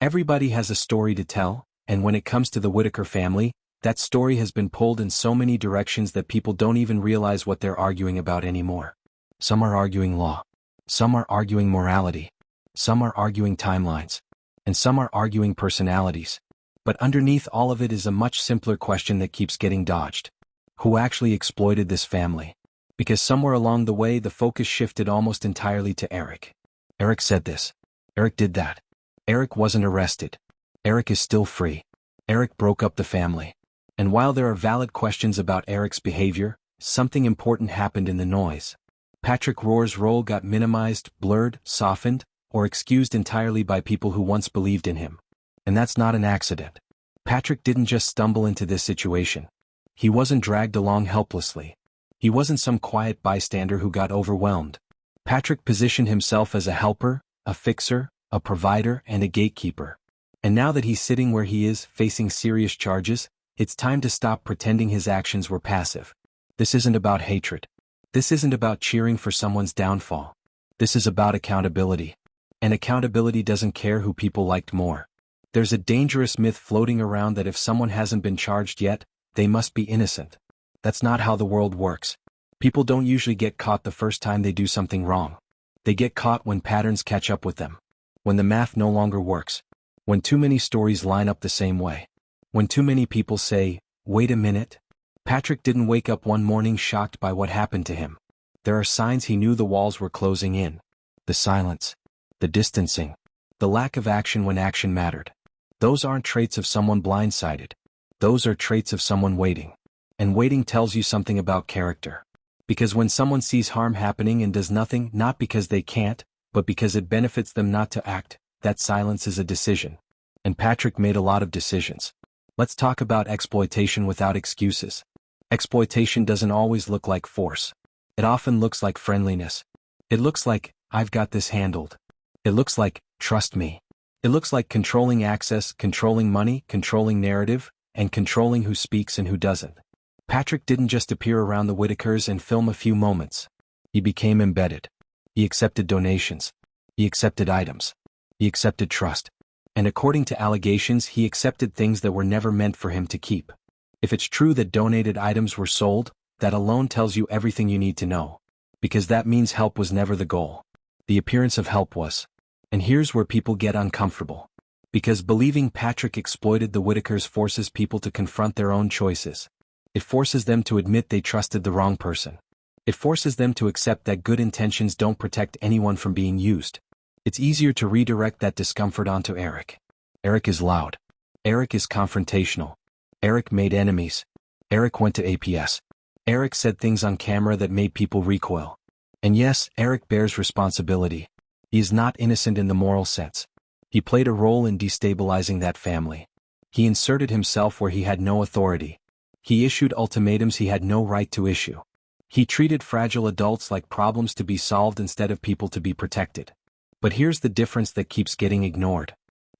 Everybody has a story to tell, and when it comes to the Whittaker family, that story has been pulled in so many directions that people don't even realize what they're arguing about anymore. Some are arguing law. Some are arguing morality. Some are arguing timelines. And some are arguing personalities. But underneath all of it is a much simpler question that keeps getting dodged. Who actually exploited this family? Because somewhere along the way the focus shifted almost entirely to Eric. Eric said this. Eric did that. Eric wasn't arrested. Eric is still free. Eric broke up the family. And while there are valid questions about Eric's behavior, something important happened in the noise. Patrick Rohr's role got minimized, blurred, softened, or excused entirely by people who once believed in him. And that's not an accident. Patrick didn't just stumble into this situation. He wasn't dragged along helplessly. He wasn't some quiet bystander who got overwhelmed. Patrick positioned himself as a helper, a fixer, a provider, and a gatekeeper. And now that he's sitting where he is, facing serious charges, it's time to stop pretending his actions were passive. This isn't about hatred. This isn't about cheering for someone's downfall. This is about accountability. And accountability doesn't care who people liked more. There's a dangerous myth floating around that if someone hasn't been charged yet, they must be innocent. That's not how the world works. People don't usually get caught the first time they do something wrong. They get caught when patterns catch up with them. When the math no longer works. When too many stories line up the same way. When too many people say, "Wait a minute." Patrick didn't wake up one morning shocked by what happened to him. There are signs he knew the walls were closing in. The silence. The distancing. The lack of action when action mattered. Those aren't traits of someone blindsided. Those are traits of someone waiting. And waiting tells you something about character. Because when someone sees harm happening and does nothing, not because they can't, but because it benefits them not to act, that silence is a decision. And Patrick made a lot of decisions. Let's talk about exploitation without excuses. Exploitation doesn't always look like force. It often looks like friendliness. It looks like, "I've got this handled." It looks like, "Trust me." It looks like controlling access, controlling money, controlling narrative, and controlling who speaks and who doesn't. Patrick didn't just appear around the Whittakers and film a few moments. He became embedded. He accepted donations. He accepted items. He accepted trust. And according to allegations, he accepted things that were never meant for him to keep. If it's true that donated items were sold, that alone tells you everything you need to know. Because that means help was never the goal. The appearance of help was. And here's where people get uncomfortable. Because believing Patrick exploited the Whittakers forces people to confront their own choices. It forces them to admit they trusted the wrong person. It forces them to accept that good intentions don't protect anyone from being used. It's easier to redirect that discomfort onto Eric. Eric is loud. Eric is confrontational. Eric made enemies. Eric went to APS. Eric said things on camera that made people recoil. And yes, Eric bears responsibility. He is not innocent in the moral sense. He played a role in destabilizing that family. He inserted himself where he had no authority. He issued ultimatums he had no right to issue. He treated fragile adults like problems to be solved instead of people to be protected. But here's the difference that keeps getting ignored.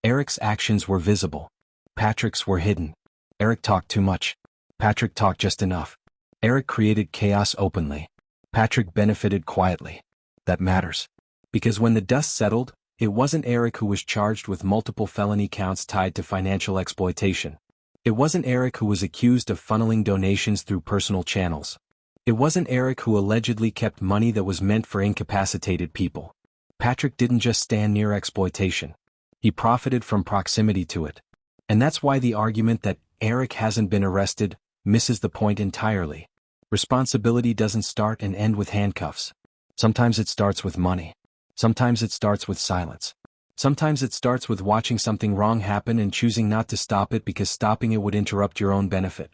Eric's actions were visible. Patrick's were hidden. Eric talked too much. Patrick talked just enough. Eric created chaos openly. Patrick benefited quietly. That matters. Because when the dust settled, it wasn't Eric who was charged with multiple felony counts tied to financial exploitation. It wasn't Eric who was accused of funneling donations through personal channels. It wasn't Eric who allegedly kept money that was meant for incapacitated people. Patrick didn't just stand near exploitation. He profited from proximity to it. And that's why the argument that Eric hasn't been arrested misses the point entirely. Responsibility doesn't start and end with handcuffs. Sometimes it starts with money. Sometimes it starts with silence. Sometimes it starts with watching something wrong happen and choosing not to stop it because stopping it would interrupt your own benefit.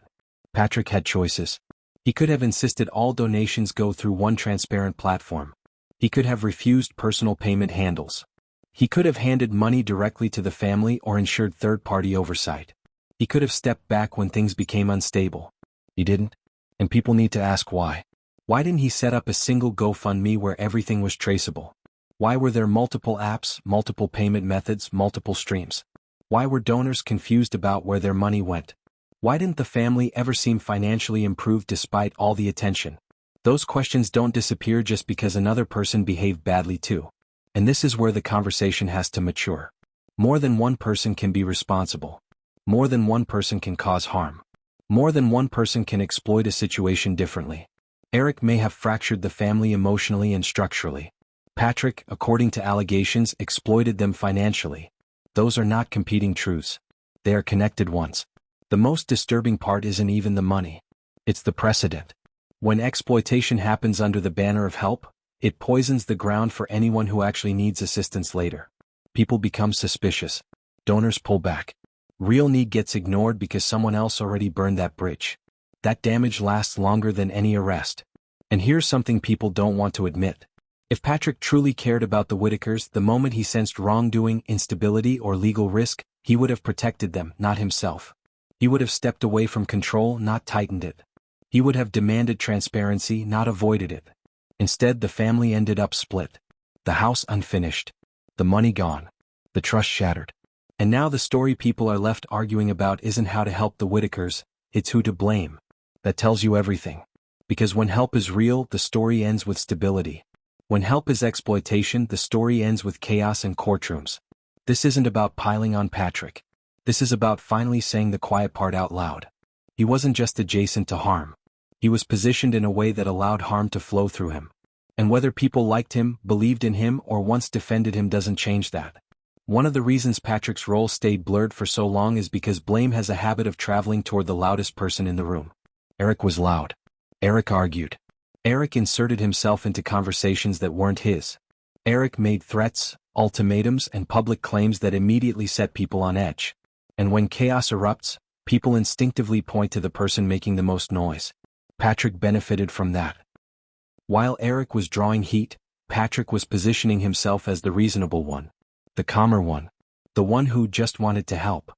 Patrick had choices. He could have insisted all donations go through one transparent platform. He could have refused personal payment handles. He could have handed money directly to the family or ensured third-party oversight. He could have stepped back when things became unstable. He didn't. And people need to ask why. Why didn't he set up a single GoFundMe where everything was traceable? Why were there multiple apps, multiple payment methods, multiple streams? Why were donors confused about where their money went? Why didn't the family ever seem financially improved despite all the attention? Those questions don't disappear just because another person behaved badly too. And this is where the conversation has to mature. More than one person can be responsible. More than one person can cause harm. More than one person can exploit a situation differently. Eric may have fractured the family emotionally and structurally. Patrick, according to allegations, exploited them financially. Those are not competing truths. They are connected ones. The most disturbing part isn't even the money. It's the precedent. When exploitation happens under the banner of help, it poisons the ground for anyone who actually needs assistance later. People become suspicious. Donors pull back. Real need gets ignored because someone else already burned that bridge. That damage lasts longer than any arrest. And here's something people don't want to admit. If Patrick truly cared about the Whittakers, the moment he sensed wrongdoing, instability, or legal risk, he would have protected them, not himself. He would have stepped away from control, not tightened it. He would have demanded transparency, not avoided it. Instead, the family ended up split. The house unfinished. The money gone. The trust shattered. And now the story people are left arguing about isn't how to help the Whittakers, it's who to blame. That tells you everything. Because when help is real, the story ends with stability. When help is exploitation, the story ends with chaos and courtrooms. This isn't about piling on Patrick. This is about finally saying the quiet part out loud. He wasn't just adjacent to harm. He was positioned in a way that allowed harm to flow through him. And whether people liked him, believed in him, or once defended him doesn't change that. One of the reasons Patrick's role stayed blurred for so long is because blame has a habit of traveling toward the loudest person in the room. Eric was loud. Eric argued. Eric inserted himself into conversations that weren't his. Eric made threats, ultimatums, and public claims that immediately set people on edge. And when chaos erupts, people instinctively point to the person making the most noise. Patrick benefited from that. While Eric was drawing heat, Patrick was positioning himself as the reasonable one. The calmer one. The one who just wanted to help.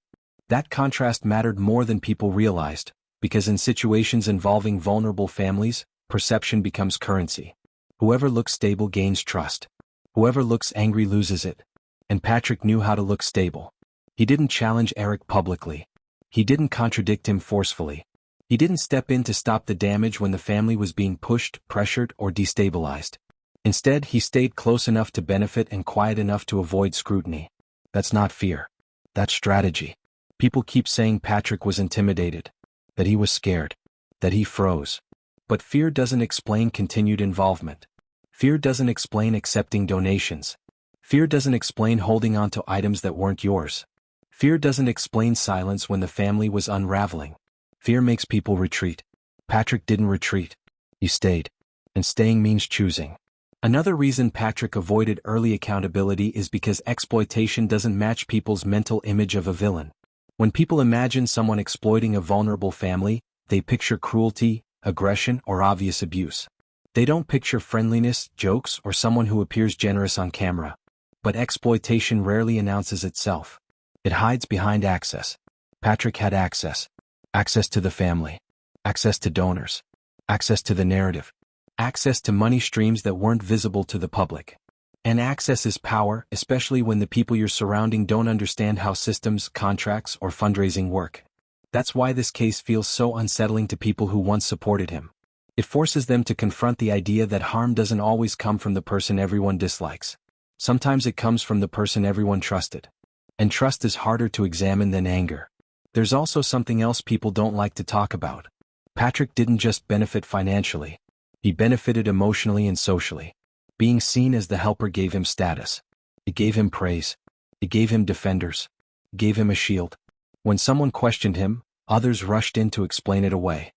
That contrast mattered more than people realized, because in situations involving vulnerable families, perception becomes currency. Whoever looks stable gains trust. Whoever looks angry loses it. And Patrick knew how to look stable. He didn't challenge Eric publicly. He didn't contradict him forcefully. He didn't step in to stop the damage when the family was being pushed, pressured, or destabilized. Instead, he stayed close enough to benefit and quiet enough to avoid scrutiny. That's not fear. That's strategy. People keep saying Patrick was intimidated, that he was scared, that he froze. But fear doesn't explain continued involvement. Fear doesn't explain accepting donations. Fear doesn't explain holding on to items that weren't yours. Fear doesn't explain silence when the family was unraveling. Fear makes people retreat. Patrick didn't retreat. He stayed. And staying means choosing. Another reason Patrick avoided early accountability is because exploitation doesn't match people's mental image of a villain. When people imagine someone exploiting a vulnerable family, they picture cruelty, aggression, or obvious abuse. They don't picture friendliness, jokes, or someone who appears generous on camera. But exploitation rarely announces itself. It hides behind access. Patrick had access. Access to the family. Access to donors. Access to the narrative. Access to money streams that weren't visible to the public. And access is power, especially when the people you're surrounding don't understand how systems, contracts, or fundraising work. That's why this case feels so unsettling to people who once supported him. It forces them to confront the idea that harm doesn't always come from the person everyone dislikes. Sometimes it comes from the person everyone trusted. And trust is harder to examine than anger. There's also something else people don't like to talk about. Patrick didn't just benefit financially. He benefited emotionally and socially. Being seen as the helper gave him status. It gave him praise. It gave him defenders. It gave him a shield. When someone questioned him, others rushed in to explain it away.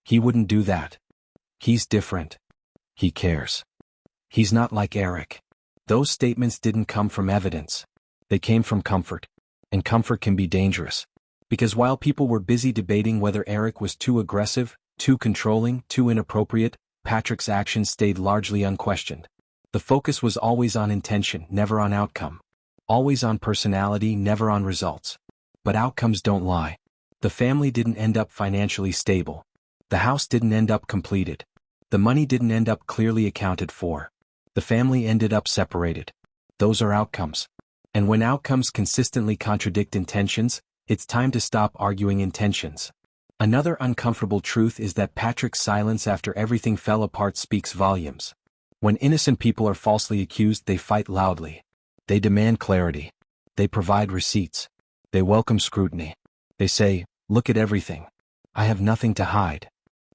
He wouldn't do that. He's different. He cares. He's not like Eric. Those statements didn't come from evidence. They came from comfort. And comfort can be dangerous. Because while people were busy debating whether Eric was too aggressive, too controlling, too inappropriate, Patrick's actions stayed largely unquestioned. The focus was always on intention, never on outcome. Always on personality, never on results. But outcomes don't lie. The family didn't end up financially stable. The house didn't end up completed. The money didn't end up clearly accounted for. The family ended up separated. Those are outcomes. And when outcomes consistently contradict intentions, it's time to stop arguing intentions. Another uncomfortable truth is that Patrick's silence after everything fell apart speaks volumes. When innocent people are falsely accused, they fight loudly. They demand clarity. They provide receipts. They welcome scrutiny. They say, "Look at everything. I have nothing to hide."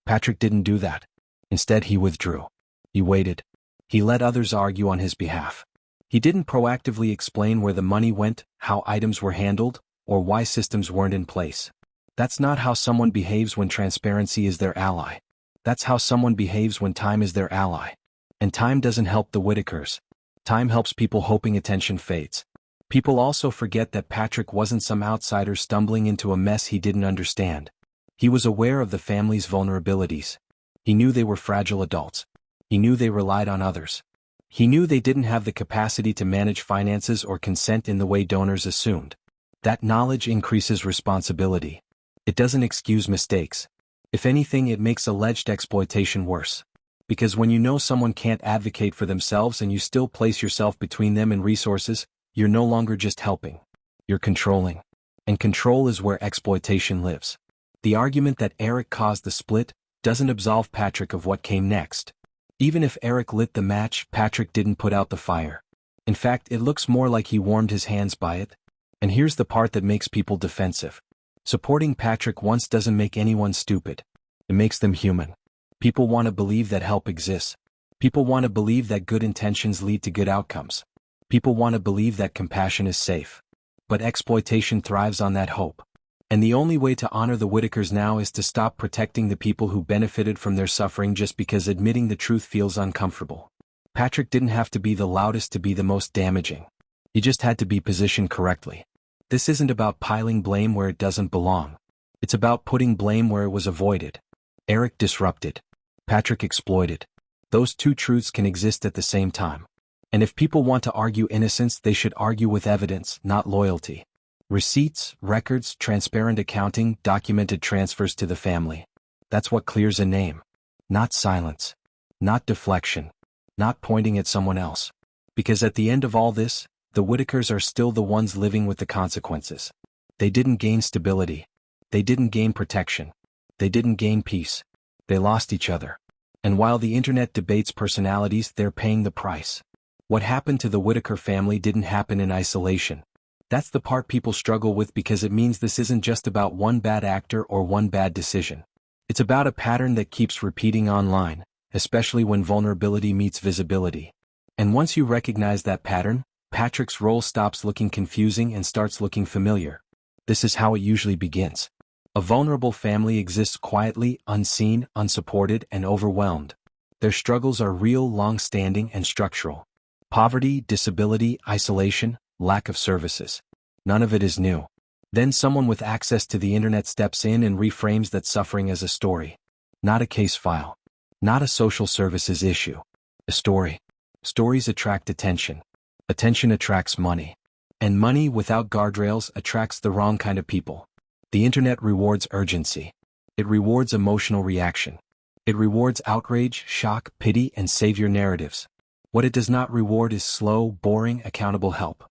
Patrick didn't do that. Instead, he withdrew. He waited. He let others argue on his behalf. He didn't proactively explain where the money went, how items were handled, or why systems weren't in place. That's not how someone behaves when transparency is their ally. That's how someone behaves when time is their ally. And time doesn't help the Whittakers. Time helps people hoping attention fades. People also forget that Patrick wasn't some outsider stumbling into a mess he didn't understand. He was aware of the family's vulnerabilities. He knew they were fragile adults. He knew they relied on others. He knew they didn't have the capacity to manage finances or consent in the way donors assumed. That knowledge increases responsibility. It doesn't excuse mistakes. If anything, it makes alleged exploitation worse. Because when you know someone can't advocate for themselves and you still place yourself between them and resources, you're no longer just helping. You're controlling. And control is where exploitation lives. The argument that Eric caused the split doesn't absolve Patrick of what came next. Even if Eric lit the match, Patrick didn't put out the fire. In fact, it looks more like he warmed his hands by it. And here's the part that makes people defensive. Supporting Patrick once doesn't make anyone stupid. It makes them human. People want to believe that help exists. People want to believe that good intentions lead to good outcomes. People want to believe that compassion is safe. But exploitation thrives on that hope. And the only way to honor the Whittakers now is to stop protecting the people who benefited from their suffering just because admitting the truth feels uncomfortable. Patrick didn't have to be the loudest to be the most damaging. He just had to be positioned correctly. This isn't about piling blame where it doesn't belong. It's about putting blame where it was avoided. Eric disrupted. Patrick exploited. Those two truths can exist at the same time. And if people want to argue innocence, they should argue with evidence, not loyalty. Receipts, records, transparent accounting, documented transfers to the family. That's what clears a name. Not silence. Not deflection. Not pointing at someone else. Because at the end of all this, the Whittakers are still the ones living with the consequences. They didn't gain stability. They didn't gain protection. They didn't gain peace. They lost each other. And while the internet debates personalities, they're paying the price. What happened to the Whittaker family didn't happen in isolation. That's the part people struggle with because it means this isn't just about one bad actor or one bad decision. It's about a pattern that keeps repeating online, especially when vulnerability meets visibility. And once you recognize that pattern, Patrick's role stops looking confusing and starts looking familiar. This is how it usually begins. A vulnerable family exists quietly, unseen, unsupported, and overwhelmed. Their struggles are real, long-standing, and structural. Poverty, disability, isolation, lack of services. None of it is new. Then someone with access to the internet steps in and reframes that suffering as a story. Not a case file. Not a social services issue. A story. Stories attract attention. Attention attracts money. And money without guardrails attracts the wrong kind of people. The internet rewards urgency. It rewards emotional reaction. It rewards outrage, shock, pity, and savior narratives. What it does not reward is slow, boring, accountable help.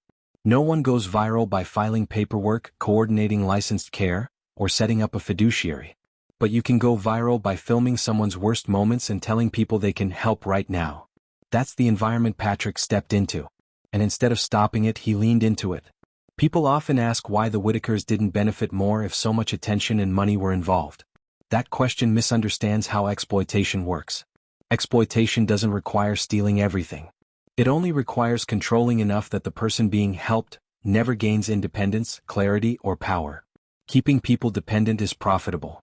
No one goes viral by filing paperwork, coordinating licensed care, or setting up a fiduciary. But you can go viral by filming someone's worst moments and telling people they can help right now. That's the environment Patrick stepped into. And instead of stopping it, he leaned into it. People often ask why the Whittakers didn't benefit more if so much attention and money were involved. That question misunderstands how exploitation works. Exploitation doesn't require stealing everything. It only requires controlling enough that the person being helped never gains independence, clarity, or power. Keeping people dependent is profitable.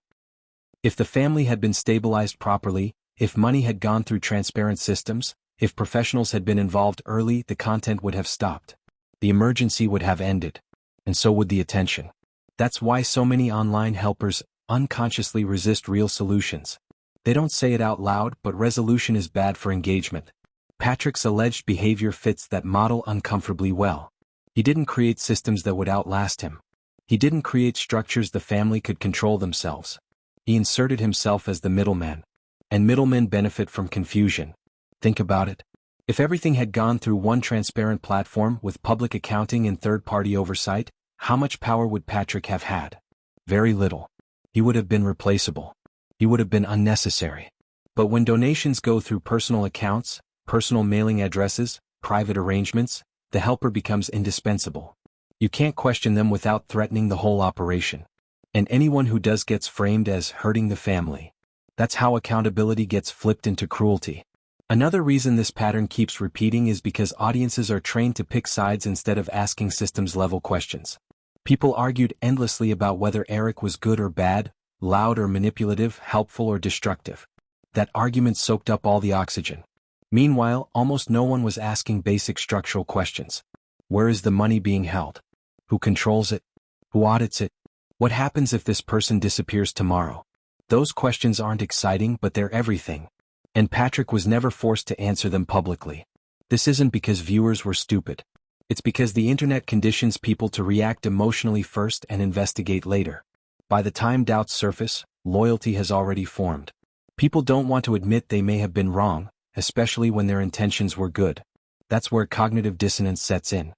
If the family had been stabilized properly, if money had gone through transparent systems, if professionals had been involved early, the content would have stopped. The emergency would have ended. And so would the attention. That's why so many online helpers unconsciously resist real solutions. They don't say it out loud, but resolution is bad for engagement. Patrick's alleged behavior fits that model uncomfortably well. He didn't create systems that would outlast him. He didn't create structures the family could control themselves. He inserted himself as the middleman. And middlemen benefit from confusion. Think about it. If everything had gone through one transparent platform with public accounting and third-party oversight, how much power would Patrick have had? Very little. He would have been replaceable. He would have been unnecessary. But when donations go through personal accounts, personal mailing addresses, private arrangements, the helper becomes indispensable. You can't question them without threatening the whole operation. And anyone who does gets framed as hurting the family. That's how accountability gets flipped into cruelty. Another reason this pattern keeps repeating is because audiences are trained to pick sides instead of asking systems-level questions. People argued endlessly about whether Eric was good or bad, loud or manipulative, helpful or destructive. That argument soaked up all the oxygen. Meanwhile, almost no one was asking basic structural questions. Where is the money being held? Who controls it? Who audits it? What happens if this person disappears tomorrow? Those questions aren't exciting, but they're everything. And Patrick was never forced to answer them publicly. This isn't because viewers were stupid. It's because the internet conditions people to react emotionally first and investigate later. By the time doubts surface, loyalty has already formed. People don't want to admit they may have been wrong, especially when their intentions were good. That's where cognitive dissonance sets in.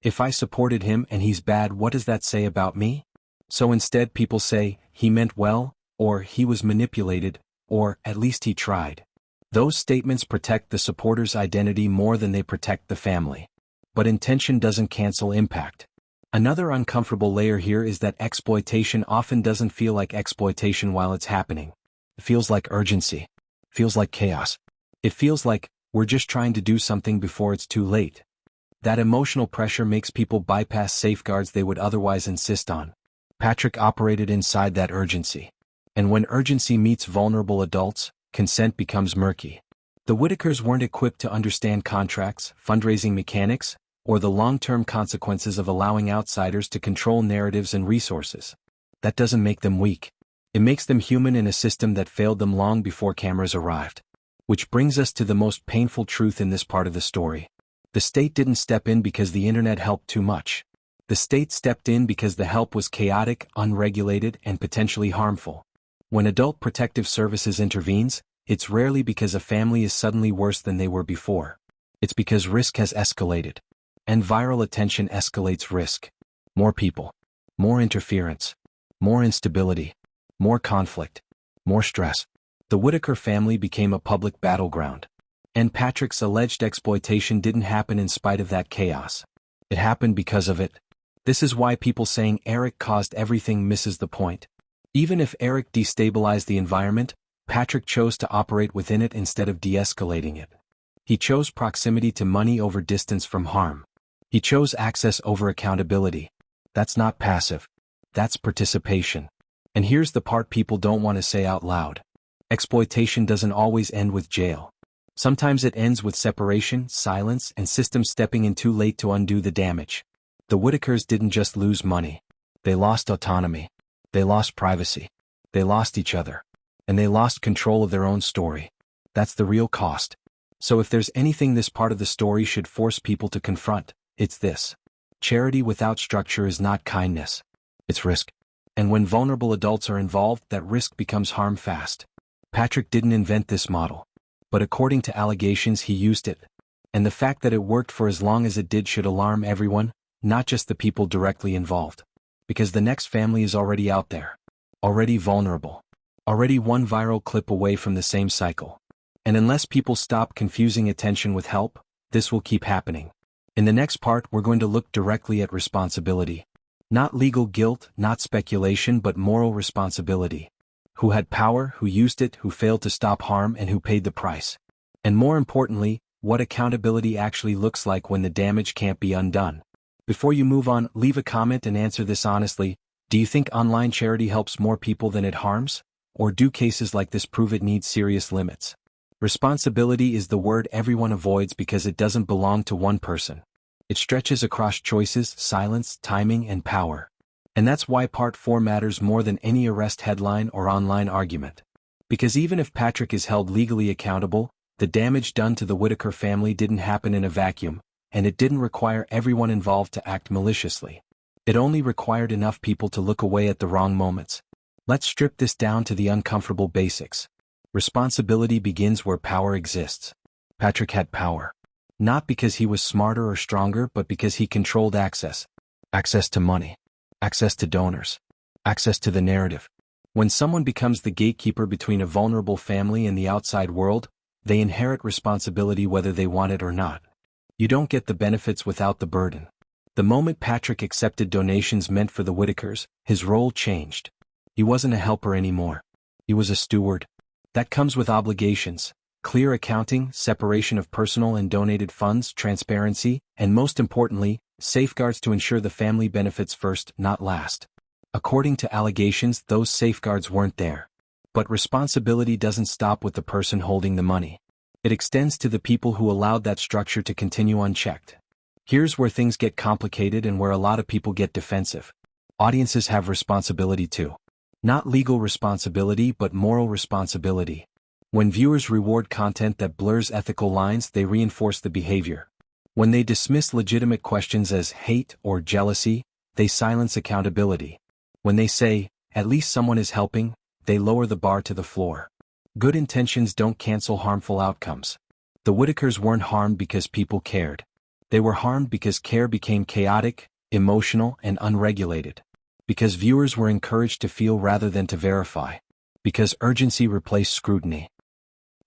If I supported him and he's bad, what does that say about me? So instead people say, he meant well, or he was manipulated, or at least he tried. Those statements protect the supporter's identity more than they protect the family. But intention doesn't cancel impact. Another uncomfortable layer here is that exploitation often doesn't feel like exploitation while it's happening. It feels like urgency. It feels like chaos. It feels like, we're just trying to do something before it's too late. That emotional pressure makes people bypass safeguards they would otherwise insist on. Patrick operated inside that urgency. And when urgency meets vulnerable adults, consent becomes murky. The Whittakers weren't equipped to understand contracts, fundraising mechanics, or the long-term consequences of allowing outsiders to control narratives and resources. That doesn't make them weak. It makes them human in a system that failed them long before cameras arrived. Which brings us to the most painful truth in this part of the story. The state didn't step in because the internet helped too much. The state stepped in because the help was chaotic, unregulated, and potentially harmful. When Adult Protective Services intervenes, it's rarely because a family is suddenly worse than they were before. It's because risk has escalated. And viral attention escalates risk. More people. More interference. More instability. More conflict. More stress. The Whittaker family became a public battleground. And Patrick's alleged exploitation didn't happen in spite of that chaos. It happened because of it. This is why people saying Eric caused everything misses the point. Even if Eric destabilized the environment, Patrick chose to operate within it instead of de-escalating it. He chose proximity to money over distance from harm. He chose access over accountability. That's not passive. That's participation. And here's the part people don't want to say out loud. Exploitation doesn't always end with jail. Sometimes it ends with separation, silence, and systems stepping in too late to undo the damage. The Whittakers didn't just lose money. They lost autonomy. They lost privacy. They lost each other. And they lost control of their own story. That's the real cost. So if there's anything this part of the story should force people to confront, it's this. Charity without structure is not kindness. It's risk. And when vulnerable adults are involved, that risk becomes harm fast. Patrick didn't invent this model. But according to allegations, he used it. And the fact that it worked for as long as it did should alarm everyone, not just the people directly involved. Because the next family is already out there. Already vulnerable. Already one viral clip away from the same cycle. And unless people stop confusing attention with help, this will keep happening. In the next part, we're going to look directly at responsibility. Not legal guilt, not speculation, but moral responsibility. Who had power, who used it, who failed to stop harm, and who paid the price. And more importantly, what accountability actually looks like when the damage can't be undone. Before you move on, leave a comment and answer this honestly. Do you think online charity helps more people than it harms? Or do cases like this prove it needs serious limits? Responsibility is the word everyone avoids because it doesn't belong to one person. It stretches across choices, silence, timing, and power. And that's why Part 4 matters more than any arrest headline or online argument. Because even if Patrick is held legally accountable, the damage done to the Whittaker family didn't happen in a vacuum, and it didn't require everyone involved to act maliciously. It only required enough people to look away at the wrong moments. Let's strip this down to the uncomfortable basics. Responsibility begins where power exists. Patrick had power. Not because he was smarter or stronger, but because he controlled access. Access to money. Access to donors. Access to the narrative. When someone becomes the gatekeeper between a vulnerable family and the outside world, they inherit responsibility whether they want it or not. You don't get the benefits without the burden. The moment Patrick accepted donations meant for the Whittakers, his role changed. He wasn't a helper anymore. He was a steward. That comes with obligations: clear accounting, separation of personal and donated funds, transparency, and most importantly, safeguards to ensure the family benefits first, not last. According to allegations, those safeguards weren't there. But responsibility doesn't stop with the person holding the money. It extends to the people who allowed that structure to continue unchecked. Here's where things get complicated and where a lot of people get defensive. Audiences have responsibility too. Not legal responsibility, but moral responsibility. When viewers reward content that blurs ethical lines, they reinforce the behavior. When they dismiss legitimate questions as hate or jealousy, they silence accountability. When they say, "At least someone is helping," they lower the bar to the floor. Good intentions don't cancel harmful outcomes. The Whittakers weren't harmed because people cared. They were harmed because care became chaotic, emotional, and unregulated. Because viewers were encouraged to feel rather than to verify. Because urgency replaced scrutiny.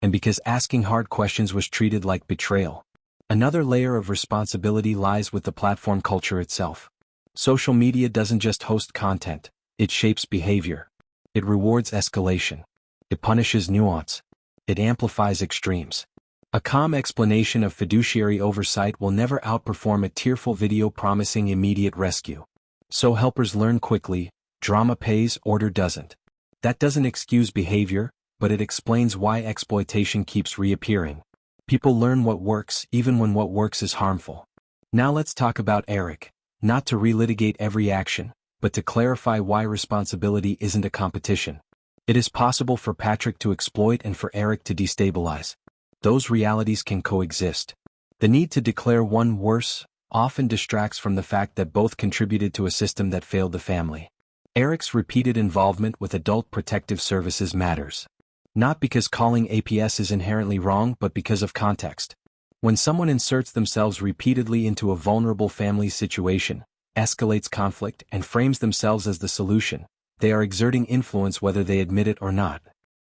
And because asking hard questions was treated like betrayal. Another layer of responsibility lies with the platform culture itself. Social media doesn't just host content, it shapes behavior. It rewards escalation. It punishes nuance. It amplifies extremes. A calm explanation of fiduciary oversight will never outperform a tearful video promising immediate rescue. So helpers learn quickly, drama pays, order doesn't. That doesn't excuse behavior, but it explains why exploitation keeps reappearing. People learn what works even when what works is harmful. Now let's talk about Eric, not to relitigate every action, but to clarify why responsibility isn't a competition. It is possible for Patrick to exploit and for Eric to destabilize. Those realities can coexist. The need to declare one worse often distracts from the fact that both contributed to a system that failed the family. Eric's repeated involvement with adult protective services matters. Not because calling APS is inherently wrong, but because of context. When someone inserts themselves repeatedly into a vulnerable family situation, escalates conflict, and frames themselves as the solution, they are exerting influence whether they admit it or not.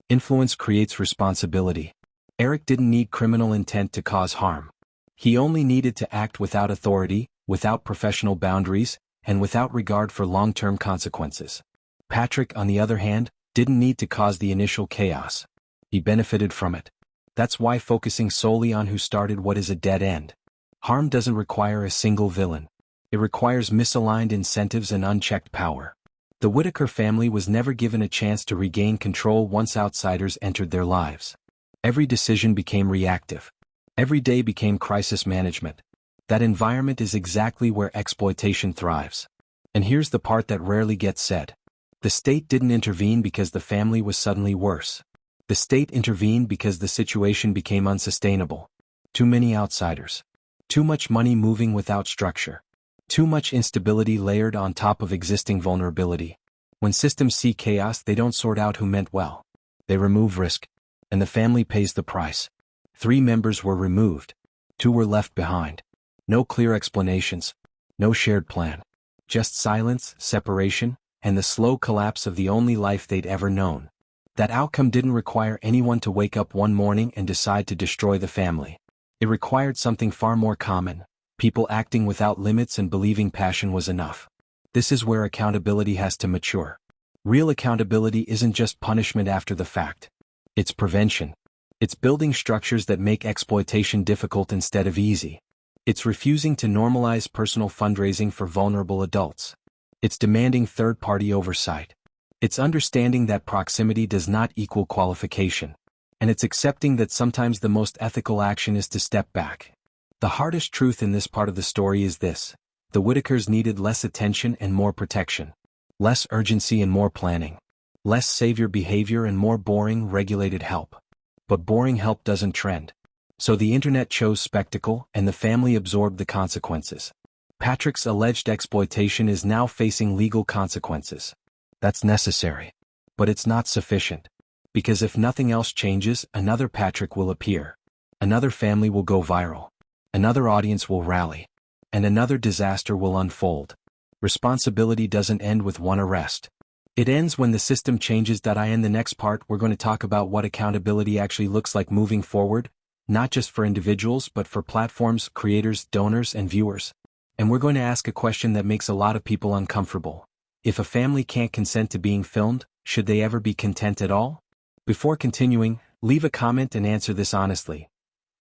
Influence creates responsibility. Eric didn't need criminal intent to cause harm. He only needed to act without authority, without professional boundaries, and without regard for long-term consequences. Patrick, on the other hand, didn't need to cause the initial chaos. He benefited from it. That's why focusing solely on who started what is a dead end. Harm doesn't require a single villain. It requires misaligned incentives and unchecked power. The Whittaker family was never given a chance to regain control once outsiders entered their lives. Every decision became reactive. Every day became crisis management. That environment is exactly where exploitation thrives. And here's the part that rarely gets said. The state didn't intervene because the family was suddenly worse. The state intervened because the situation became unsustainable. Too many outsiders. Too much money moving without structure. Too much instability layered on top of existing vulnerability. When systems see chaos, they don't sort out who meant well. They remove risk. And the family pays the price. 3 members were removed. 2 were left behind. No clear explanations. No shared plan. Just silence, separation, and the slow collapse of the only life they'd ever known. That outcome didn't require anyone to wake up one morning and decide to destroy the family. It required something far more common. People acting without limits and believing passion was enough. This is where accountability has to mature. Real accountability isn't just punishment after the fact. It's prevention. It's building structures that make exploitation difficult instead of easy. It's refusing to normalize personal fundraising for vulnerable adults. It's demanding third-party oversight. It's understanding that proximity does not equal qualification. And it's accepting that sometimes the most ethical action is to step back. The hardest truth in this part of the story is this: the Whittakers needed less attention and more protection. Less urgency and more planning. Less savior behavior and more boring, regulated help. But boring help doesn't trend. So the internet chose spectacle, and the family absorbed the consequences. Patrick's alleged exploitation is now facing legal consequences. That's necessary. But it's not sufficient. Because if nothing else changes, another Patrick will appear. Another family will go viral. Another audience will rally. And another disaster will unfold. Responsibility doesn't end with one arrest. It ends when the system changes. In the next part, we're going to talk about what accountability actually looks like moving forward, not just for individuals but for platforms, creators, donors, and viewers. And we're going to ask a question that makes a lot of people uncomfortable. If a family can't consent to being filmed, should they ever be content at all? Before continuing, leave a comment and answer this honestly.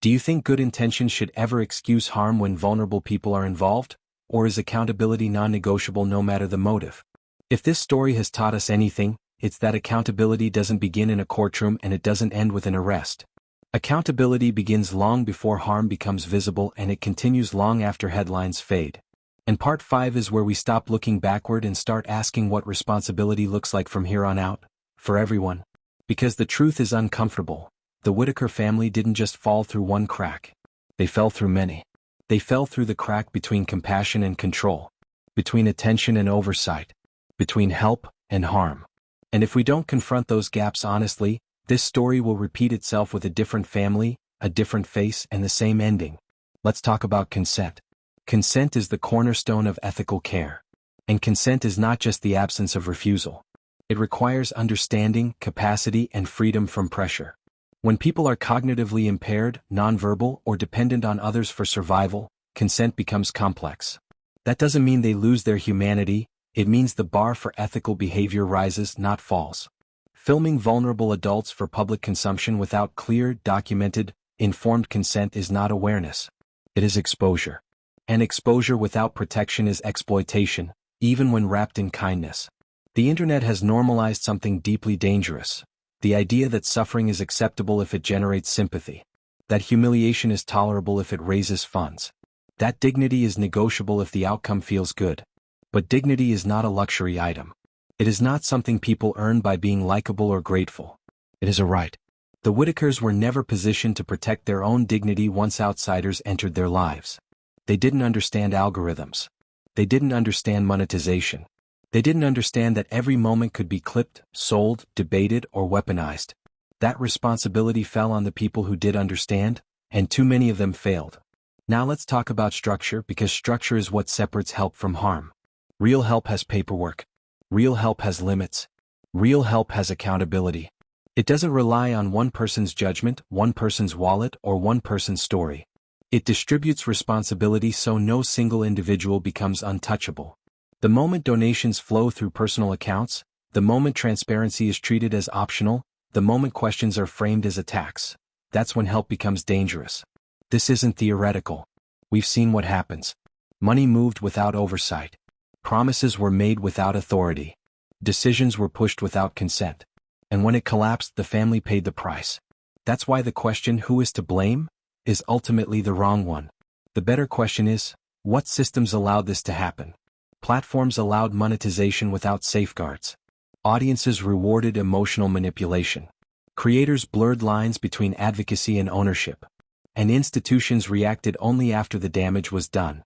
Do you think good intentions should ever excuse harm when vulnerable people are involved? Or is accountability non-negotiable no matter the motive? If this story has taught us anything, it's that accountability doesn't begin in a courtroom and it doesn't end with an arrest. Accountability begins long before harm becomes visible and it continues long after headlines fade. And part 5 is where we stop looking backward and start asking what responsibility looks like from here on out, for everyone. Because the truth is uncomfortable. The Whittaker family didn't just fall through one crack. They fell through many. They fell through the crack between compassion and control, between attention and oversight, between help and harm. And if we don't confront those gaps honestly, this story will repeat itself with a different family, a different face, and the same ending. Let's talk about consent. Consent is the cornerstone of ethical care. And consent is not just the absence of refusal. It requires understanding, capacity, and freedom from pressure. When people are cognitively impaired, nonverbal, or dependent on others for survival, consent becomes complex. That doesn't mean they lose their humanity, it means the bar for ethical behavior rises, not falls. Filming vulnerable adults for public consumption without clear, documented, informed consent is not awareness. It is exposure. And exposure without protection is exploitation, even when wrapped in kindness. The internet has normalized something deeply dangerous. The idea that suffering is acceptable if it generates sympathy. That humiliation is tolerable if it raises funds. That dignity is negotiable if the outcome feels good. But dignity is not a luxury item. It is not something people earn by being likable or grateful. It is a right. The Whittakers were never positioned to protect their own dignity once outsiders entered their lives. They didn't understand algorithms. They didn't understand monetization. They didn't understand that every moment could be clipped, sold, debated, or weaponized. That responsibility fell on the people who did understand, and too many of them failed. Now let's talk about structure, because structure is what separates help from harm. Real help has paperwork. Real help has limits. Real help has accountability. It doesn't rely on one person's judgment, one person's wallet, or one person's story. It distributes responsibility so no single individual becomes untouchable. The moment donations flow through personal accounts, the moment transparency is treated as optional, the moment questions are framed as attacks, that's when help becomes dangerous. This isn't theoretical. We've seen what happens. Money moved without oversight. Promises were made without authority. Decisions were pushed without consent. And when it collapsed, the family paid the price. That's why the question, who is to blame, is ultimately the wrong one. The better question is, what systems allowed this to happen? Platforms allowed monetization without safeguards. Audiences rewarded emotional manipulation. Creators blurred lines between advocacy and ownership. And institutions reacted only after the damage was done.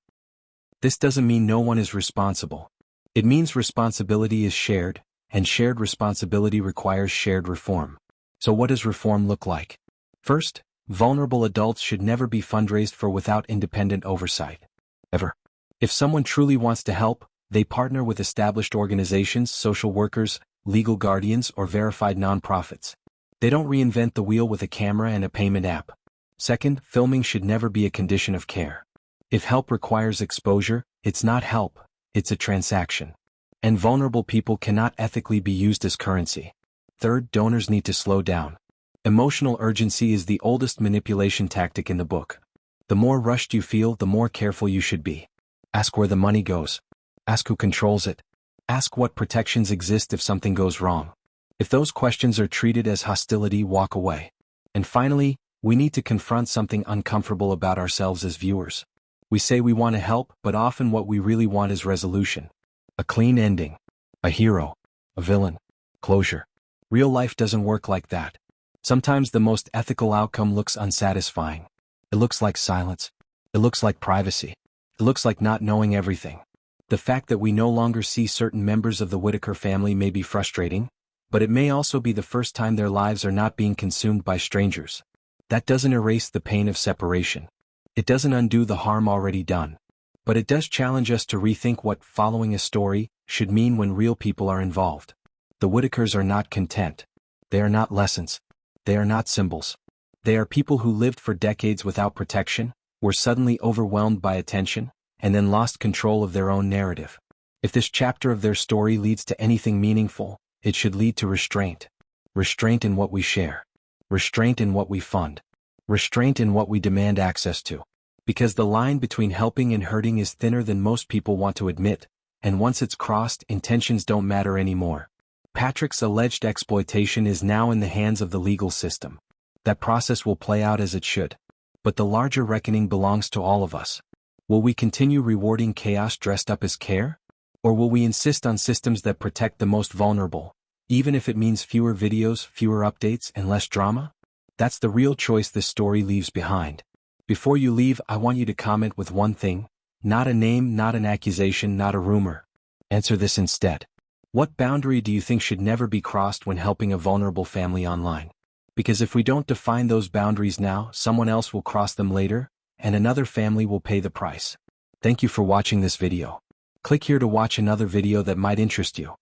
This doesn't mean no one is responsible. It means responsibility is shared, and shared responsibility requires shared reform. So what does reform look like? First, vulnerable adults should never be fundraised for without independent oversight. Ever. If someone truly wants to help, they partner with established organizations, social workers, legal guardians, or verified nonprofits. They don't reinvent the wheel with a camera and a payment app. Second, filming should never be a condition of care. If help requires exposure, it's not help, it's a transaction. And vulnerable people cannot ethically be used as currency. Third, donors need to slow down. Emotional urgency is the oldest manipulation tactic in the book. The more rushed you feel, the more careful you should be. Ask where the money goes. Ask who controls it. Ask what protections exist if something goes wrong. If those questions are treated as hostility, walk away. And finally, we need to confront something uncomfortable about ourselves as viewers. We say we want to help, but often what we really want is resolution. A clean ending. A hero. A villain. Closure. Real life doesn't work like that. Sometimes the most ethical outcome looks unsatisfying. It looks like silence. It looks like privacy. It looks like not knowing everything. The fact that we no longer see certain members of the Whittaker family may be frustrating, but it may also be the first time their lives are not being consumed by strangers. That doesn't erase the pain of separation. It doesn't undo the harm already done. But it does challenge us to rethink what following a story should mean when real people are involved. The Whittakers are not content. They are not lessons. They are not symbols. They are people who lived for decades without protection, were suddenly overwhelmed by attention, and then lost control of their own narrative. If this chapter of their story leads to anything meaningful, it should lead to restraint. Restraint in what we share. Restraint in what we fund. Restraint in what we demand access to. Because the line between helping and hurting is thinner than most people want to admit, and once it's crossed, intentions don't matter anymore. Patrick's alleged exploitation is now in the hands of the legal system. That process will play out as it should. But the larger reckoning belongs to all of us. Will we continue rewarding chaos dressed up as care? Or will we insist on systems that protect the most vulnerable, even if it means fewer videos, fewer updates, and less drama? That's the real choice this story leaves behind. Before you leave, I want you to comment with one thing. Not a name, not an accusation, not a rumor. Answer this instead. What boundary do you think should never be crossed when helping a vulnerable family online? Because if we don't define those boundaries now, someone else will cross them later, and another family will pay the price. Thank you for watching this video. Click here to watch another video that might interest you.